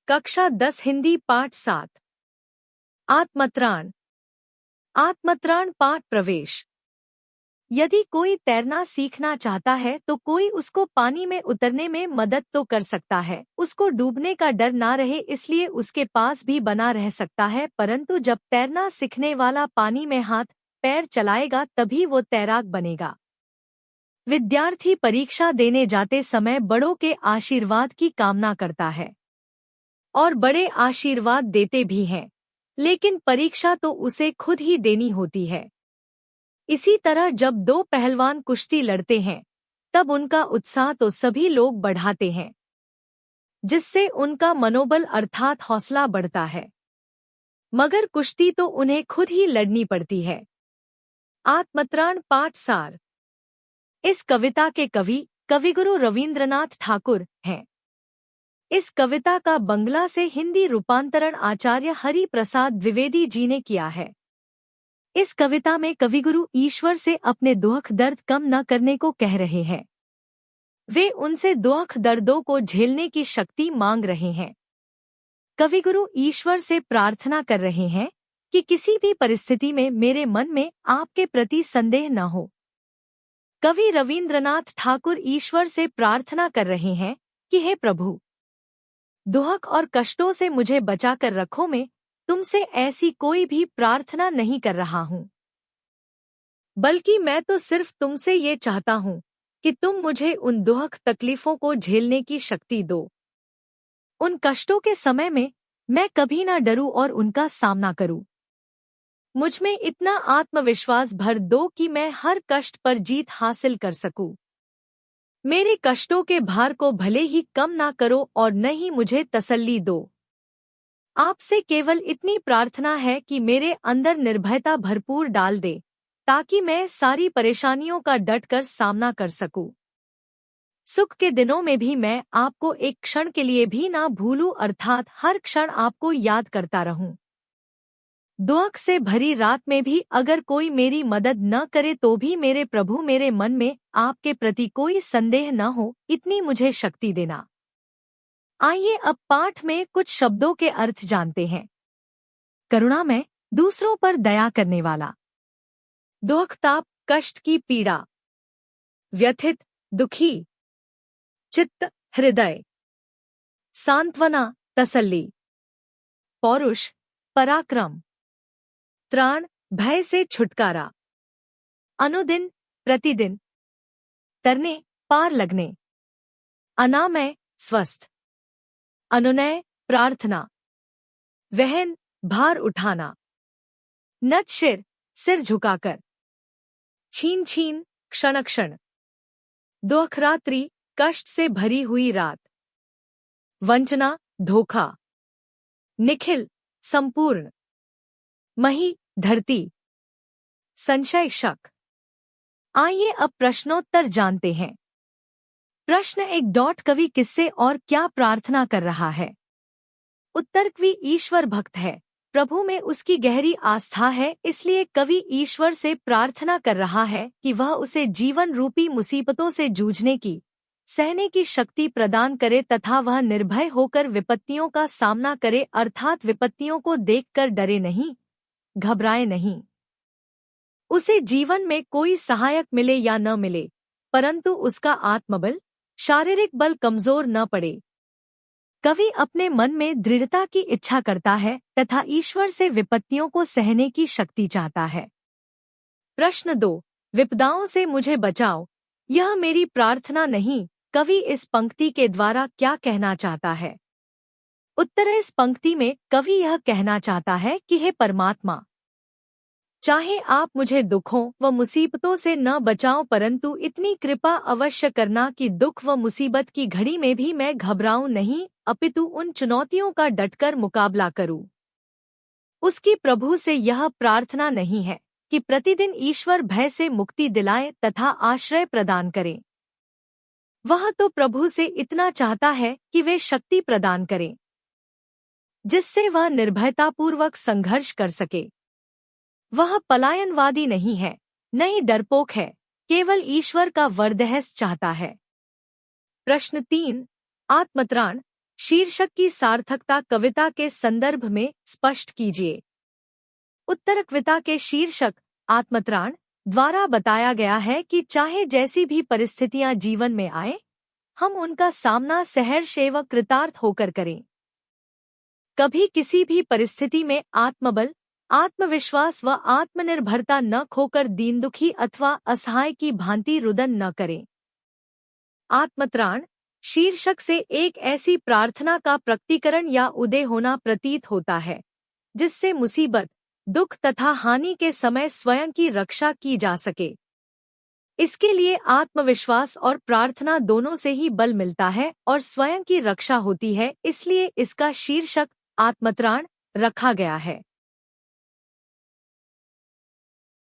कक्षा 10 हिंदी पाठ 7। आत्मत्राण। आत्मत्राण पाठ प्रवेश। यदि कोई तैरना सीखना चाहता है तो कोई उसको पानी में उतरने में मदद तो कर सकता है, उसको डूबने का डर ना रहे इसलिए उसके पास भी बना रह सकता है, परंतु जब तैरना सीखने वाला पानी में हाथ पैर चलाएगा तभी वो तैराक बनेगा। विद्यार्थी परीक्षा देने जाते समय बड़ों के आशीर्वाद की कामना करता है और बड़े आशीर्वाद देते भी हैं, लेकिन परीक्षा तो उसे खुद ही देनी होती है। इसी तरह जब दो पहलवान कुश्ती लड़ते हैं तब उनका उत्साह तो सभी लोग बढ़ाते हैं, जिससे उनका मनोबल अर्थात हौसला बढ़ता है, मगर कुश्ती तो उन्हें खुद ही लड़नी पड़ती है। आत्मत्राण पाठ सार। इस कविता के कवि कविगुरु रवींद्रनाथ ठाकुर हैं। इस कविता का बंगला से हिंदी रूपांतरण आचार्य हरि प्रसाद द्विवेदी जी ने किया है। इस कविता में कविगुरु ईश्वर से अपने दुख दर्द कम न करने को कह रहे हैं। वे उनसे दुख दर्दों को झेलने की शक्ति मांग रहे हैं। कविगुरु ईश्वर से प्रार्थना कर रहे हैं कि किसी भी परिस्थिति में मेरे मन में आपके प्रति संदेह न हो। कवि रवींद्रनाथ ठाकुर ईश्वर से प्रार्थना कर रहे हैं कि हे प्रभु, दुख और कष्टों से मुझे बचा कर रखो। मैं तुमसे ऐसी कोई भी प्रार्थना नहीं कर रहा हूँ, बल्कि मैं तो सिर्फ तुमसे ये चाहता हूँ कि तुम मुझे उन दुख तकलीफों को झेलने की शक्ति दो। उन कष्टों के समय में मैं कभी ना डरूं और उनका सामना करूं। मुझ में इतना आत्मविश्वास भर दो कि मैं हर कष्ट पर जीत हासिल कर सकूं। मेरे कष्टों के भार को भले ही कम ना करो और न ही मुझे तसल्ली दो। आपसे केवल इतनी प्रार्थना है कि मेरे अंदर निर्भयता भरपूर डाल दे, ताकि मैं सारी परेशानियों का डटकर सामना कर सकूं। सुख के दिनों में भी मैं आपको एक क्षण के लिए भी ना भूलूं, अर्थात हर क्षण आपको याद करता रहूं। दुख से भरी रात में भी अगर कोई मेरी मदद न करे तो भी मेरे प्रभु मेरे मन में आपके प्रति कोई संदेह न हो, इतनी मुझे शक्ति देना। आइए अब पाठ में कुछ शब्दों के अर्थ जानते हैं। करुणामय, दूसरों पर दया करने वाला। दुख ताप कष्ट की पीड़ा। व्यथित दुखी। चित्त हृदय। सांत्वना तसल्ली। पौरुष पराक्रम। त्राण भय से छुटकारा। अनुदिन प्रतिदिन। तरने पार लगने। अनामय स्वस्थ। अनुनय प्रार्थना। वहन भार उठाना। नतशिर सिर झुकाकर। छीन छीन क्षण क्षण। दुख रात्रि कष्ट से भरी हुई रात। वंचना धोखा। निखिल संपूर्ण। मही धरती। संशय शक। आइए अब प्रश्नोत्तर जानते हैं। प्रश्न 1. कवि किससे और क्या प्रार्थना कर रहा है? उत्तर: कवि ईश्वर भक्त है, प्रभु में उसकी गहरी आस्था है, इसलिए कवि ईश्वर से प्रार्थना कर रहा है कि वह उसे जीवन रूपी मुसीबतों से जूझने की, सहने की शक्ति प्रदान करे तथा वह निर्भय होकर विपत्तियों का सामना करे, अर्थात विपत्तियों को देखकर डरे नहीं, घबराए नहीं। उसे जीवन में कोई सहायक मिले या न मिले, परंतु उसका आत्मबल, शारीरिक बल कमजोर न पड़े। कवि अपने मन में दृढ़ता की इच्छा करता है तथा ईश्वर से विपत्तियों को सहने की शक्ति चाहता है। प्रश्न 2. विपदाओं से मुझे बचाओ, यह मेरी प्रार्थना नहीं। कवि इस पंक्ति के द्वारा क्या कहना चाहता है? उत्तर: इस पंक्ति में कवि यह कहना चाहता है कि हे परमात्मा, चाहे आप मुझे दुखों व मुसीबतों से न बचाओ, परंतु इतनी कृपा अवश्य करना कि दुख व मुसीबत की घड़ी में भी मैं घबराऊं नहीं, अपितु उन चुनौतियों का डटकर मुकाबला करूं। उसकी प्रभु से यह प्रार्थना नहीं है कि प्रतिदिन ईश्वर भय से मुक्ति दिलाए तथा आश्रय प्रदान करें। वह तो प्रभु से इतना चाहता है कि वे शक्ति प्रदान करें, जिससे वह निर्भयतापूर्वक संघर्ष कर सके। वह पलायनवादी नहीं है, न ही डरपोक है, केवल ईश्वर का वरदहस चाहता है। प्रश्न 3. आत्मत्राण शीर्षक की सार्थकता कविता के संदर्भ में स्पष्ट कीजिए। उत्तर कविता के शीर्षक आत्मत्राण द्वारा बताया गया है कि चाहे जैसी भी परिस्थितियां जीवन में आए, हम उनका सामना सहर्ष एवं कृतार्थ होकर करें। कभी किसी भी परिस्थिति में आत्मबल, आत्मविश्वास व आत्मनिर्भरता न खोकर दीनदुखी अथवा असहाय की भांति रुदन न करें। आत्मत्राण शीर्षक से एक ऐसी प्रार्थना का प्रकटीकरण या उदय होना प्रतीत होता है जिससे मुसीबत, दुख तथा हानि के समय स्वयं की रक्षा की जा सके। इसके लिए आत्मविश्वास और प्रार्थना दोनों से ही बल मिलता है और स्वयं की रक्षा होती है, इसलिए इसका शीर्षक आत्मत्राण रखा गया है।